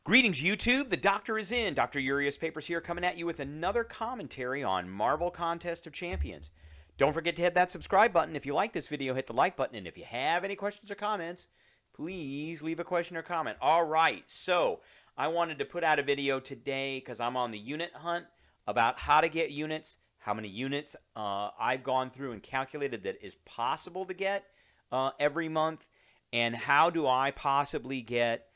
Greetings, YouTube. The doctor is in. Dr. Urias Papers here, coming at you with another commentary on Marvel Contest of Champions. Don't forget to hit that subscribe button. If you like this video, hit the like button. And if you have any questions or comments, please leave a question or comment. All right, so I wanted to put out a video today because I'm on the unit hunt about how to get units, how many units I've gone through and calculated that is possible to get every month, and how do I possibly get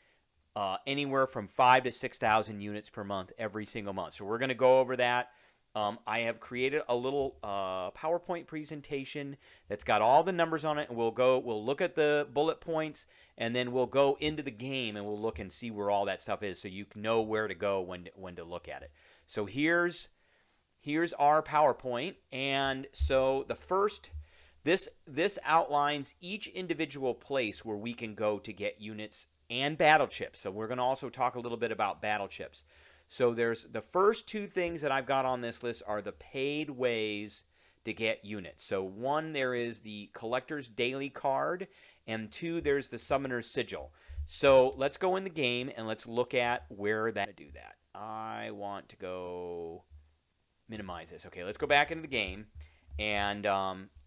anywhere from 5,000 to 6,000 units per month every single month. So we're going to go over that. I have created a little PowerPoint presentation that's got all the numbers on it, and we'll look at the bullet points, and then we'll go into the game and we'll look and see where all that stuff is, so you know where to go when to look at it. So here's our PowerPoint, and so the first. This outlines each individual place where we can go to get units and battle chips. So we're going to also talk a little bit about battle chips. So there's the first two things that I've got on this list are the paid ways to get units. So one, there is the collector's daily card, and two, there's the summoner's sigil. So let's go in the game and let's look at where that do that. I want to go minimize this. Okay, let's go back into the game, and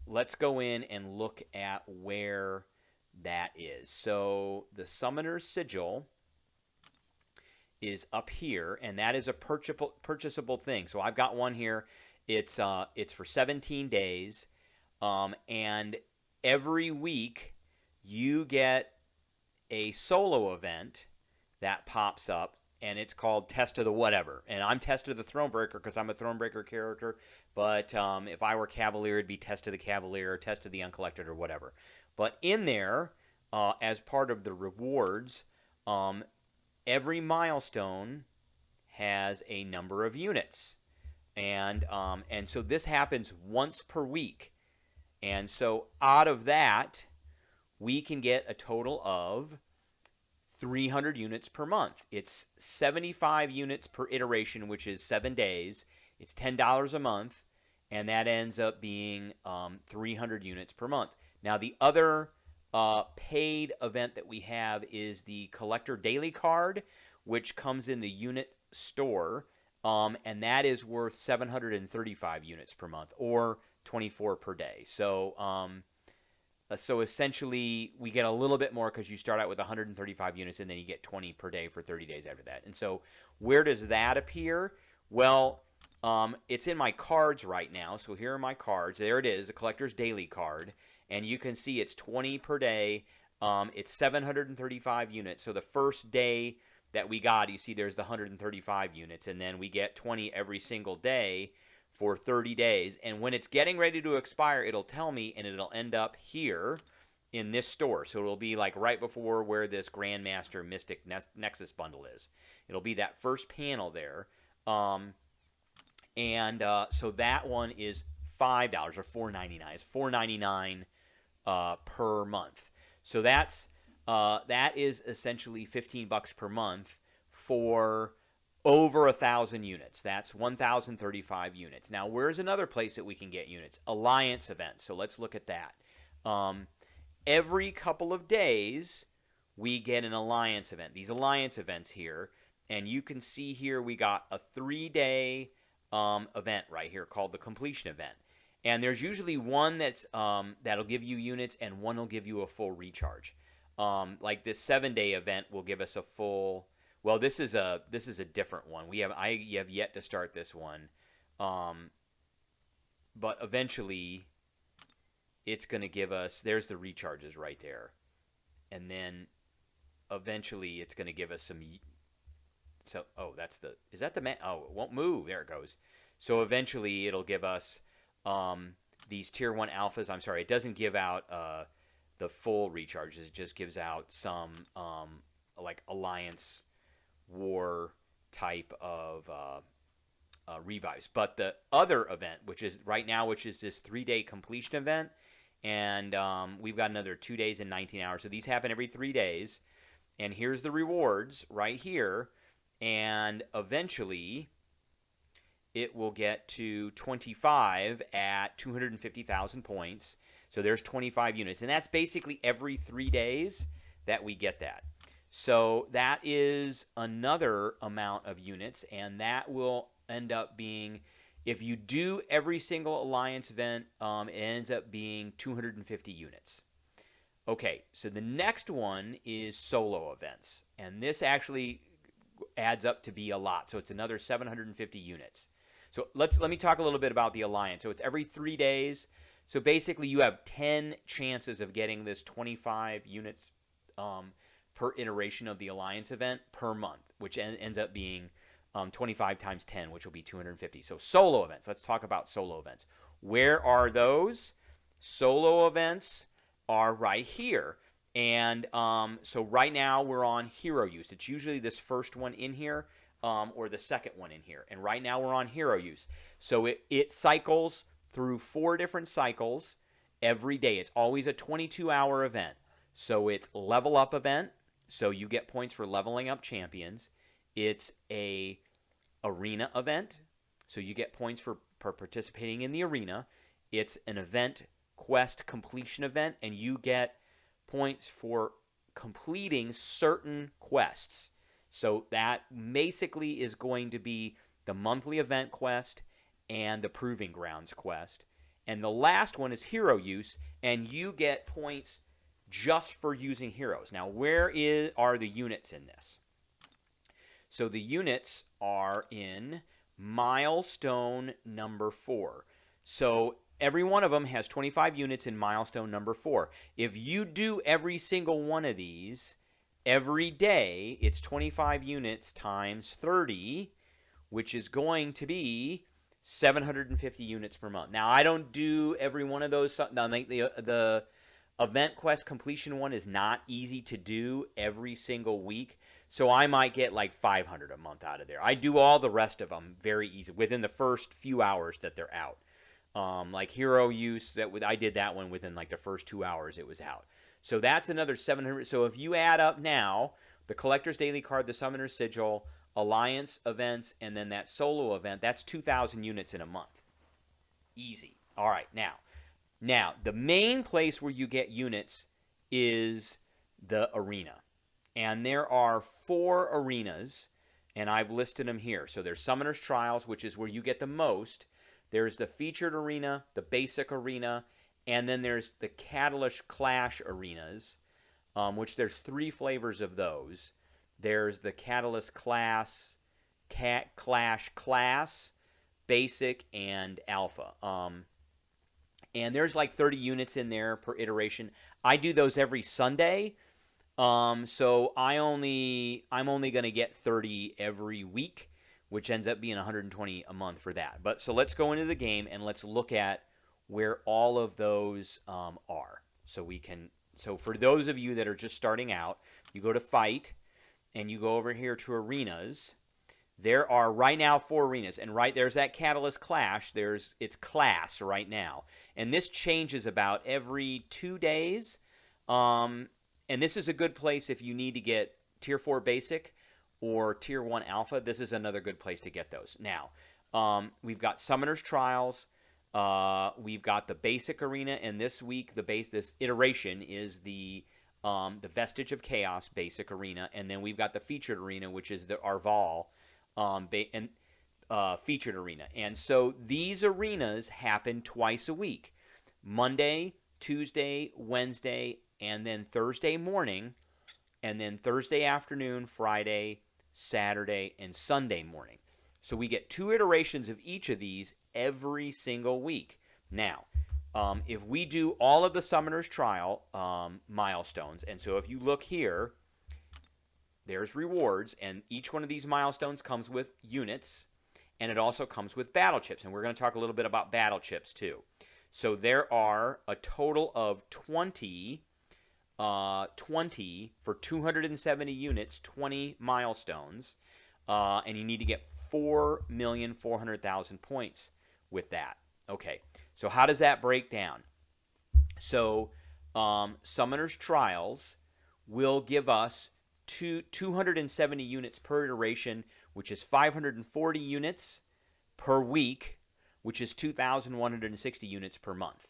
let's go in and look at where that is. So the summoner's sigil is up here, and that is a purchasable thing. So I've got one here. It's for 17 days, and every week you get a solo event that pops up, and it's called Test of the Whatever. And I'm Test of the Thronebreaker because I'm a Thronebreaker character, but if I were Cavalier, it'd be Test of the Cavalier, or Test of the Uncollected, or whatever. But in there, as part of the rewards, every milestone has a number of units, and so this happens once per week, and so out of that, we can get a total of 300 units per month. It's 75 units per iteration, which is 7 days. It's $10 a month, and that ends up being 300 units per month. Now, the other paid event that we have is the Collector Daily Card, which comes in the unit store, and that is worth 735 units per month, or 24 per day. So essentially, we get a little bit more because you start out with 135 units, and then you get 20 per day for 30 days after that. And so where does that appear? Well, it's in my cards right now. So here are my cards. There it is, the Collector's Daily Card. And you can see it's 20 per day. It's 735 units. So the first day that we got, you see there's the 135 units. And then we get 20 every single day for 30 days. And when it's getting ready to expire, it'll tell me, and it'll end up here in this store. So it'll be like right before where this Grandmaster Mystic Nexus bundle is. It'll be that first panel there. So that one is $5 or $4.99. It's $4.99 per month. So that is essentially $15 per month for over 1,000 units. That's 1,035 units. Now, where's another place that we can get units? Alliance events. So let's look at that. Every couple of days, we get an alliance event. These alliance events here, and you can see here we got a 3-day event right here called the completion event. And there's usually one that's that'll give you units, and one will give you a full recharge. Like this 7-day event will give us a full. Well, this is a different one. I have yet to start this one, but eventually, it's going to give us. There's the recharges right there, and then eventually it's going to give us some. So is that the man? Oh, it won't move. There it goes. So eventually it'll give us these tier 1 alphas. I'm sorry, it doesn't give out the full recharges. It just gives out some like Alliance War type of revives. But the other event, which is right now, which is this 3-day completion event, and we've got another 2 days and 19 hours. So these happen every 3 days. And here's the rewards right here. And eventually, it will get to 25 at 250,000 points. So there's 25 units. And that's basically every 3 days that we get that. So that is another amount of units, and that will end up being, if you do every single alliance event, it ends up being 250 units. Okay, so the next one is solo events, and this actually adds up to be a lot. So it's another 750 units. So let me talk a little bit about the alliance. So it's every 3 days. So basically, you have 10 chances of getting this 25 units per iteration of the alliance event per month, which ends up being 25 times 10, which will be 250. So solo events. Let's talk about solo events. Where are those? Solo events are right here. And so right now we're on hero use. It's usually this first one in here or the second one in here. And right now we're on hero use. So it cycles through 4 different cycles every day. It's always a 22-hour event. So it's level up event. So you get points for leveling up champions. It's a arena event. So you get points for participating in the arena. It's an event quest completion event, and you get points for completing certain quests. So that basically is going to be the monthly event quest and the Proving Grounds quest. And the last one is hero use, and you get points just for using heroes. Now, are the units in this? So the units are in milestone number 4. So every one of them has 25 units in milestone number 4. If you do every single one of these every day, it's 25 units times 30, which is going to be 750 units per month. Now, I don't do every one of those. The event quest completion one is not easy to do every single week, so I might get like 500 a month out of there. I do all the rest of them very easy within the first few hours that they're out. Like hero use, I did that one within like the first 2 hours it was out. So that's another 700. So if you add up now the Collector's Daily Card, the Summoner's Sigil, Alliance events, and then that solo event, that's 2,000 units in a month. Easy. All right, now the main place where you get units is the arena. And there are 4 arenas, and I've listed them here. So there's Summoner's Trials, which is where you get the most. There's the Featured Arena, the Basic Arena, and then there's the Catalyst Clash arenas, which there's 3 flavors of those. There's the Catalyst Clash, Basic, and Alpha. And there's like 30 units in there per iteration. I do those every Sunday. So I'm only going to get 30 every week, which ends up being 120 a month for that. But so let's go into the game and let's look at where all of those are. So for those of you that are just starting out, you go to Fight, and you go over here to Arenas. There are right now 4 arenas, and right there's that Catalyst Clash. It's class right now, and this changes about every 2 days. And this is a good place if you need to get Tier 4 Basic or Tier 1 Alpha. This is another good place to get those. Now, we've got Summoner's Trials. We've got the Basic Arena, and this week this iteration is the Vestige of Chaos Basic Arena, and then we've got the Featured Arena, which is the Arval Featured Arena. And so these arenas happen twice a week: Monday, Tuesday, Wednesday, and then Thursday morning, and then Thursday afternoon, Friday, Saturday, and Sunday morning. So we get 2 iterations of each of these every single week. Now, if we do all of the Summoner's Trial milestones, and so if you look here, there's rewards, and each one of these milestones comes with units, and it also comes with battle chips, and we're going to talk a little bit about battle chips too. So there are a total of 20 for 270 units, 20 milestones, and you need to get 4,400,000 points with that. Okay, so how does that break down? So Summoner's Trials will give us 270 units per iteration, which is 540 units per week, which is 2,160 units per month.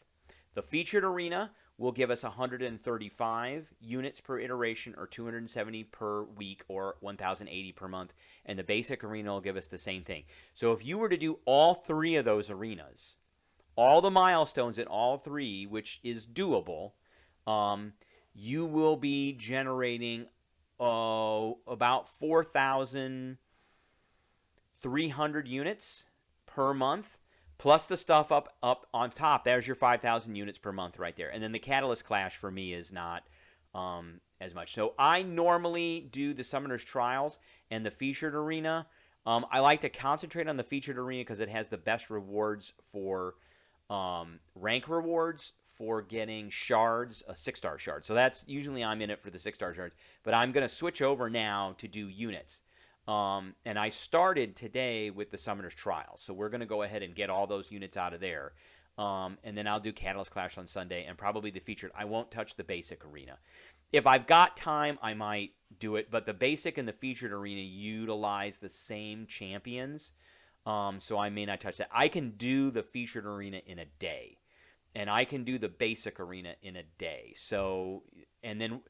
The Featured Arena will give us 135 units per iteration, or 270 per week, or 1,080 per month. And the basic arena will give us the same thing. So if you were to do all three of those arenas, all the milestones in all three, which is doable, you will be generating about 4,300 units per month, plus the stuff up on top. There's your 5,000 units per month right there. And then the Catalyst Clash for me is not as much. So I normally do the Summoner's Trials and the Featured Arena. I like to concentrate on the Featured Arena because it has the best rewards for rank rewards for getting shards, a 6-star shard. So that's usually I'm in it for the 6-star shards. But I'm going to switch over now to do units. And I started today with the Summoner's Trials. So we're going to go ahead and get all those units out of there. And then I'll do Catalyst Clash on Sunday and probably the Featured. I won't touch the Basic Arena. If I've got time, I might do it. But the Basic and the Featured Arena utilize the same champions. So I may not touch that. I can do the Featured Arena in a day. And I can do the Basic Arena in a day. So, and then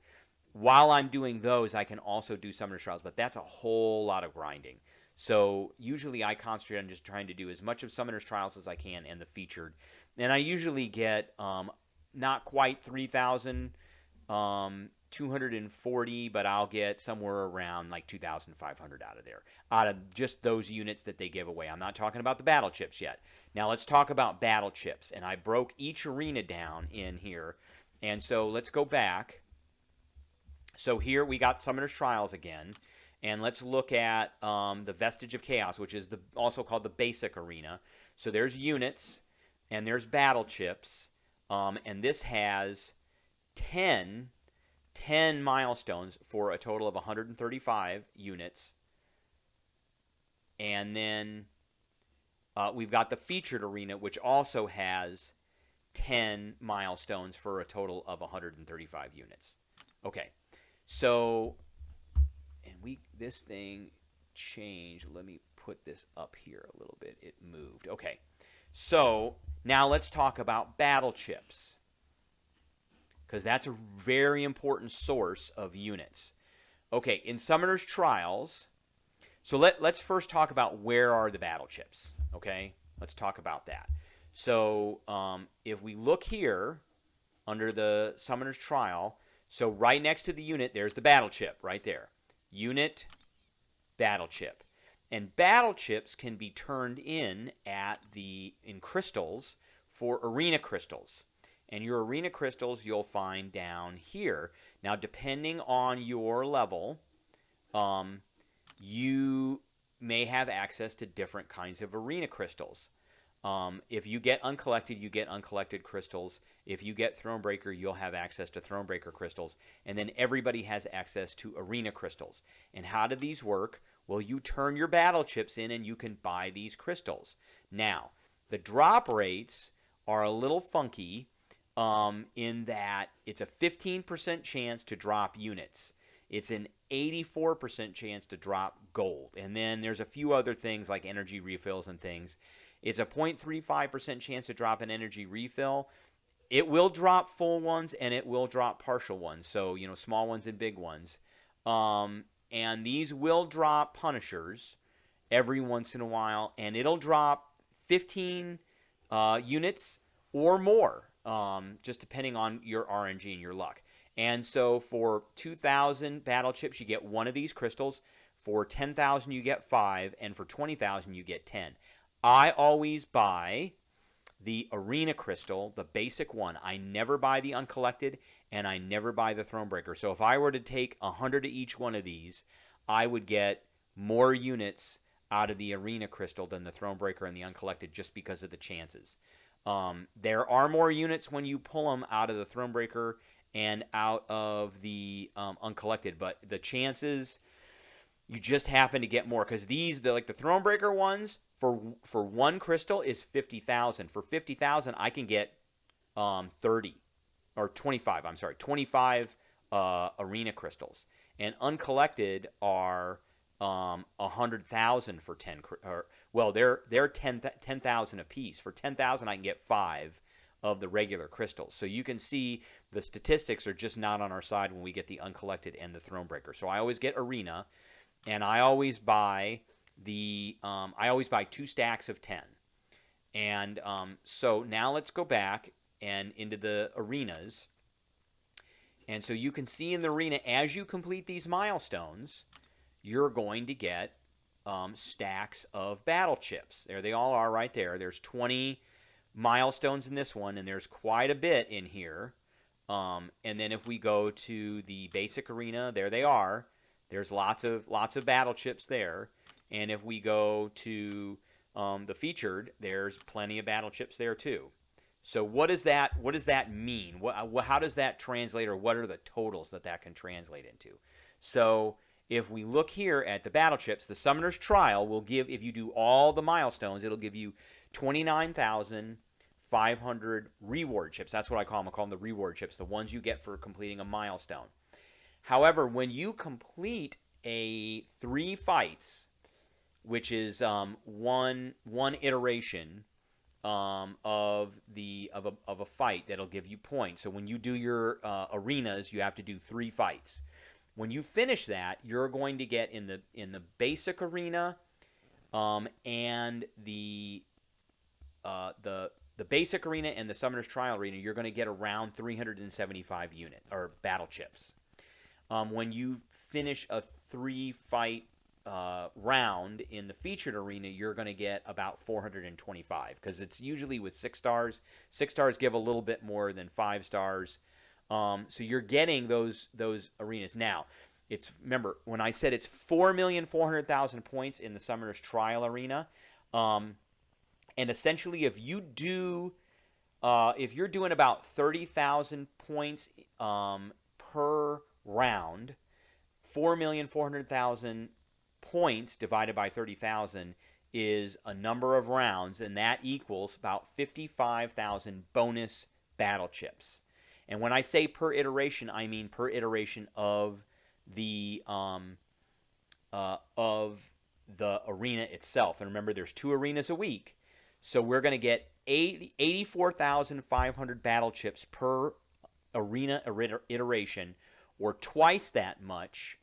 while I'm doing those, I can also do Summoner's Trials. But that's a whole lot of grinding. So usually I concentrate on just trying to do as much of Summoner's Trials as I can and the Featured. And I usually get not quite 3,240, but I'll get somewhere around like 2,500 out of there, out of just those units that they give away. I'm not talking about the battle chips yet. Now let's talk about battle chips. And I broke each arena down in here. And so let's go back. So here we got Summoner's Trials again. And let's look at the Vestige of Chaos, which is also called the Basic Arena. So there's units, and there's battle chips. And this has 10 milestones for a total of 135 units. And then we've got the Featured Arena, which also has 10 milestones for a total of 135 units. Okay, so, and this thing changed. Let me put this up here a little bit. It moved. Okay, so now let's talk about battle chips, because that's a very important source of units. Okay, in Summoner's Trials, so let's first talk about where are the battle chips. Okay, let's talk about that. So if we look here under the Summoner's Trial, so right next to the unit, there's the battle chip right there. Unit, battle chip. And battle chips can be turned in in crystals for arena crystals. And your arena crystals you'll find down here. Now, depending on your level, you may have access to different kinds of arena crystals. If you get uncollected, you get uncollected crystals. If you get Thronebreaker, you'll have access to Thronebreaker crystals. And then everybody has access to arena crystals. And how do these work? Well, you turn your battle chips in and you can buy these crystals. Now, the drop rates are a little funky in that it's a 15% chance to drop units. It's an 84% chance to drop gold. And then there's a few other things like energy refills and things. It's a 0.35% chance to drop an energy refill. It will drop full ones and it will drop partial ones. So, small ones and big ones. And these will drop Punishers every once in a while. And it'll drop 15 units or more, just depending on your RNG and your luck. And so for 2,000 battle chips, you get one of these crystals. For 10,000, you get 5. And for 20,000, you get 10. I always buy the arena crystal, the basic one. I never buy the uncollected, and I never buy the Thronebreaker. So if I were to take 100 of each one of these, I would get more units out of the arena crystal than the Thronebreaker and the uncollected, just because of the chances. There are more units when you pull them out of the Thronebreaker and out of the uncollected, but the chances, you just happen to get more, because like the Thronebreaker ones, for one crystal is 50,000. For 50,000, I can get 30 or 25. I'm sorry, 25 arena crystals, and uncollected are 100,000 for 10. They're 10,000 a piece. For 10,000, I can get 5 of the regular crystals. So you can see the statistics are just not on our side when we get the uncollected and the throne breaker. So I always get arena, and I always buy I always buy 2 stacks of 10. And so now let's go back and into the arenas. And so you can see in the arena, as you complete these milestones, you're going to get stacks of battle chips. There they all are right there. There's 20 milestones in this one, and there's quite a bit in here. And then if we go to the basic arena, there they are. There's lots of battle chips there. And if we go to the featured, there's plenty of battle chips there too. So what does that mean? How does that translate, or what are the totals that can translate into? So if we look here at the battle chips, the Summoner's Trial will give, if you do all the milestones, it'll give you 29,500 reward chips. That's what I call them. I call them the reward chips, the ones you get for completing a milestone. However, when you complete 3 fights, which is one iteration of a fight, that'll give you points. So when you do your arenas, you have to do 3 fights. When you finish that, you're going to get in the basic arena and the basic arena and the Summoner's Trial arena, you're going to get around 375 battle chips. When you finish a 3-fight round in the featured arena, you're going to get about 425, because it's usually with 6 stars. 6 stars give a little bit more than 5 stars. So you're getting those arenas. Now, remember when I said it's 4,400,000 points in the Summoner's Trial arena, and essentially if you're doing about 30,000 points per round, 4,400,000 points divided by 30,000 is a number of rounds, and that equals about 55,000 bonus battle chips. And when I say per iteration, I mean per iteration of the arena itself. And remember, there's 2 arenas a week, so we're going to get 84,500 battle chips per arena iteration, or twice that much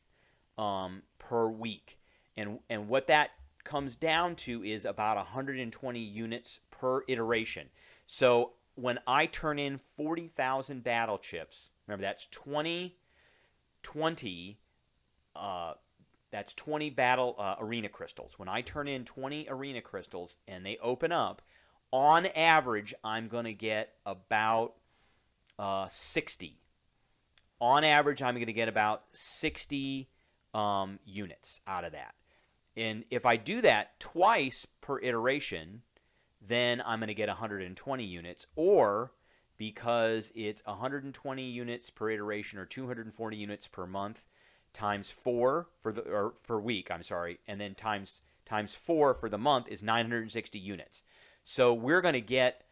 per week. And what that comes down to is about 120 units per iteration. So when I turn in 40,000 battle chips, remember that's 20 battle arena crystals. When I turn in 20 arena crystals and they open up, on average, I'm going to get about 60. On average, I'm going to get about 60 units out of that. And if I do that twice per iteration, then I'm going to get 120 units. Or because it's 120 units per iteration, or 240 units per month, times 4 per week, and then times 4 for the month is 960 units. So we're going to get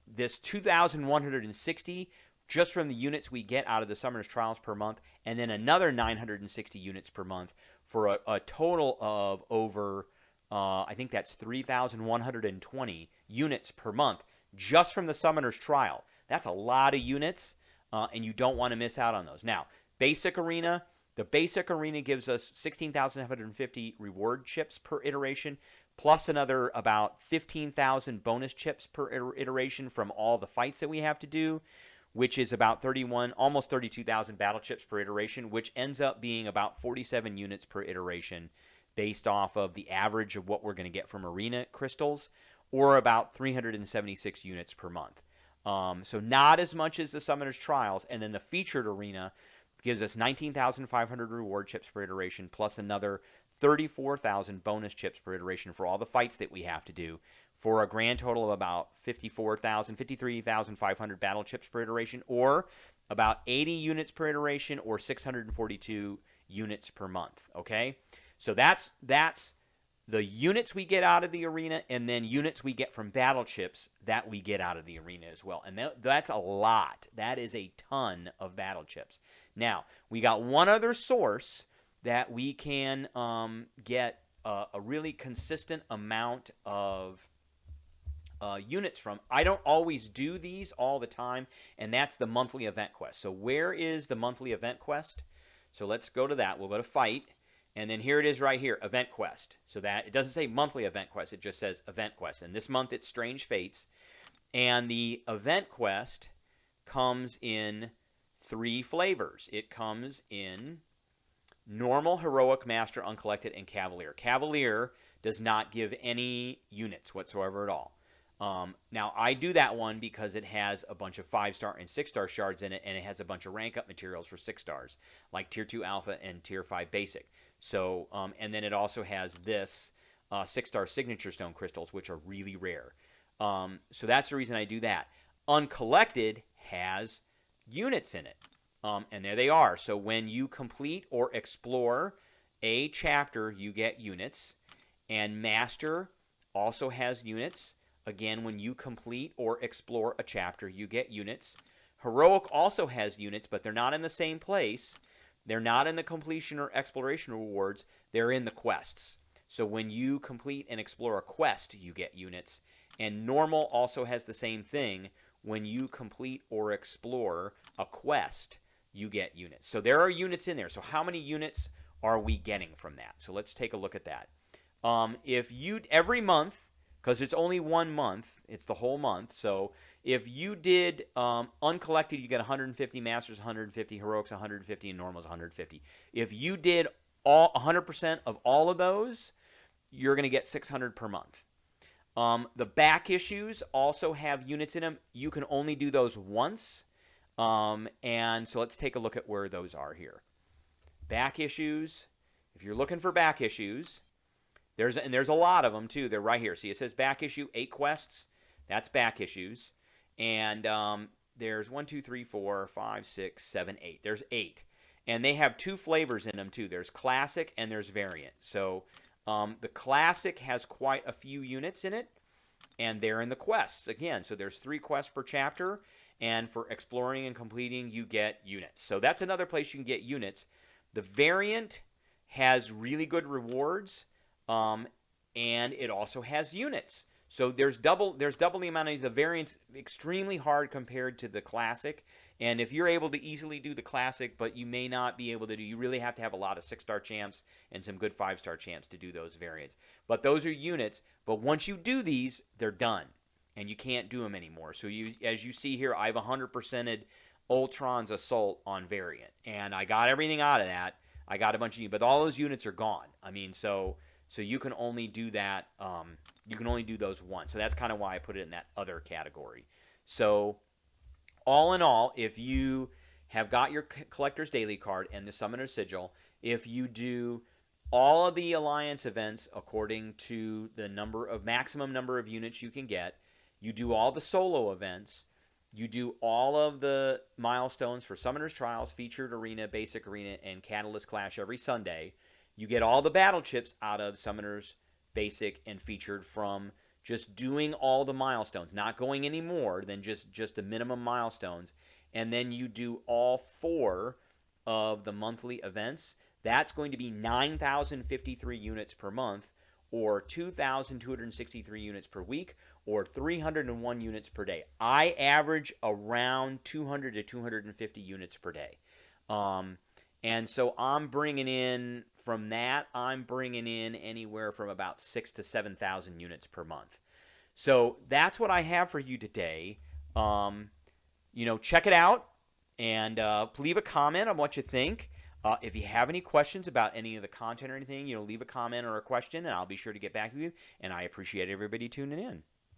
this 2,160 just from the units we get out of the Summoner's Trials per month, and then another 960 units per month, for a total of over, I think that's 3,120 units per month just from the Summoner's Trial. That's a lot of units, and you don't want to miss out on those. Now, basic arena. The basic arena gives us 16,750 reward chips per iteration, plus another about 15,000 bonus chips per iteration from all the fights that we have to do, which is about almost 32,000 battle chips per iteration, which ends up being about 47 units per iteration based off of the average of what we're going to get from arena crystals, or about 376 units per month. So not as much as the Summoner's Trials. And then the featured arena gives us 19,500 reward chips per iteration, plus another 34,000 bonus chips per iteration for all the fights that we have to do, for a grand total of about 53,500 battle chips per iteration, or about 80 units per iteration, or 642 units per month. Okay, so that's the units we get out of the arena, and then units we get from battle chips that we get out of the arena as well. And that's a lot. That is a ton of battle chips. Now, we got one other source that we can get a really consistent amount of units from. I don't always do these all the time, and that's the monthly event quest. So where is the monthly event quest? So let's go to that. We'll go to fight, and then here it is right here, event quest. So that it doesn't say monthly event quest, it just says event quest. And this month it's Strange Fates, and the event quest comes in 3 flavors. It comes in normal, heroic, master, uncollected, and cavalier. Cavalier does not give any units whatsoever at all. Now, I do that one because it has a bunch of 5-star and 6-star shards in it, and it has a bunch of rank up materials for 6 stars, like Tier 2 Alpha and Tier 5 Basic. So, and then it also has this 6-star Signature Stone crystals, which are really rare. So that's the reason I do that. Uncollected has units in it. And there they are. So when you complete or explore a chapter, you get units. And Master also has units. Again, when you complete or explore a chapter, you get units. Heroic also has units, but they're not in the same place. They're not in the completion or exploration rewards. They're in the quests. So when you complete and explore a quest, you get units. And Normal also has the same thing. When you complete or explore a quest, you get units. So there are units in there. So how many units are we getting from that? So let's take a look at that. If you, every month, because it's only 1 month, it's the whole month. So if you did uncollected, you get 150 masters, 150 heroics, 150 and normals, 150. If you did all 100% of all of those, you're going to get 600 per month. The back issues also have units in them. You can only do those once. And so let's take a look at where those are here. Back issues. If you're looking for back issues, there's a lot of them too. They're right here. See, it says back issue 8 quests. That's back issues. And there's 1, 2, 3, 4, 5, 6, 7, 8. There's 8. And they have 2 flavors in them too. There's classic and there's variant. So the classic has quite a few units in it, and they're in the quests again. So there's 3 quests per chapter, and for exploring and completing, you get units. So that's another place you can get units. The variant has really good rewards, and it also has units. So there's double the amount of the variants. Extremely hard compared to the classic. And if you're able to easily do the classic, but you may not be able to do, you really have to have a lot of 6-star champs and some good 5-star champs to do those variants. But those are units. But once you do these, they're done, and you can't do them anymore. So you, as you see here, I've 100%ed Ultron's Assault on variant, and I got everything out of that. I got a bunch of units, but all those units are gone. I mean, so you can only do that. You can only do those once. So that's kind of why I put it in that other category. So all in all, if you have got your Collector's Daily card and the Summoner's Sigil, if you do all of the Alliance events according to the maximum number of units you can get, you do all the solo events, you do all of the milestones for Summoner's Trials, Featured Arena, Basic Arena, and Catalyst Clash every Sunday, you get all the battle chips out of Summoner's Basic and Featured from just doing all the milestones, not going any more than just the minimum milestones. And then you do all 4 of the monthly events. That's going to be 9,053 units per month, or 2,263 units per week, or 301 units per day. I average around 200 to 250 units per day. And so I'm bringing in, from that, I'm bringing in anywhere from about 6,000 to 7,000 units per month. So that's what I have for you today. Check it out, and leave a comment on what you think. If you have any questions about any of the content or anything, leave a comment or a question, and I'll be sure to get back to you. And I appreciate everybody tuning in.